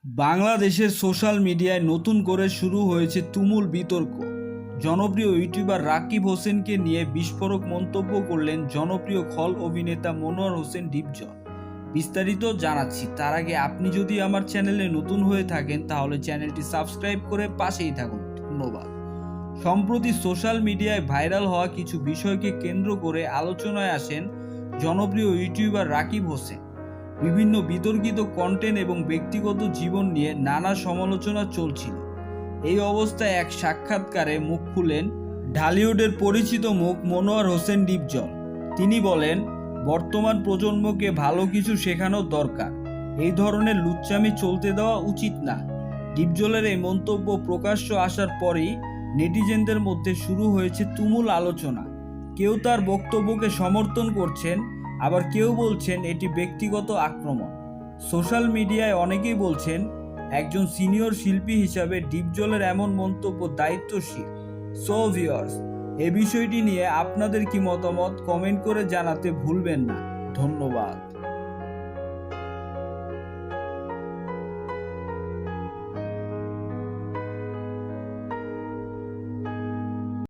বাংলাদেশের সোশ্যাল মিডিয়ায় নতুন করে শুরু হয়েছে তুমুল বিতর্ক। জনপ্রিয় ইউটিউবার রাকিব হোসেনকে নিয়ে বিস্ফোরক মন্তব্য করলেন জনপ্রিয় খল অভিনেতা মনোয়ার হোসেন ডিপজল। বিস্তারিত জানাচ্ছি, তার আগে আপনি যদি আমার চ্যানেলে নতুন হয়ে থাকেন তাহলে চ্যানেলটি সাবস্ক্রাইব করে পাশেই থাকুন। ধন্যবাদ। সম্প্রতি সোশ্যাল মিডিয়ায় ভাইরাল হওয়া কিছু বিষয়কে কেন্দ্র করে আলোচনায় আসেন জনপ্রিয় ইউটিউবার রাকিব হোসেন। বিভিন্ন বিতর্কিত কন্টেন্ট এবং ব্যক্তিগত জীবন নিয়ে নানা সমালোচনা চলছিল। এই অবস্থায় এক সাক্ষাৎকারে মুখ খুলেন ঢালিউডের পরিচিত মুখ মনোয়ার হোসেন ডিপজল। তিনি বলেন, বর্তমান প্রজন্মকে ভালো কিছু শেখানোর দরকার, এই ধরনের লুচ্চামি চলতে দেওয়া উচিত না। ডিপজলের এই মন্তব্য প্রকাশ্য আসার পরেই নেটিজেনদের মধ্যে শুরু হয়েছে তুমুল আলোচনা। কেউ তার বক্তব্যকে সমর্থন করছেন, আবার কেউ বলছেন এটি ব্যক্তিগত আক্রমণ। সোশ্যাল মিডিয়ায় অনেকেই বলছেন একজন সিনিয়র শিল্পী হিসাবে ডিপজলের এমন মন্তব্য দায়িত্বশীল। সো ভিউয়ার্স, এই বিষয়টি নিয়ে আপনাদের কি মতামত কমেন্ট করে জানাতে ভুলবেন না। ধন্যবাদ।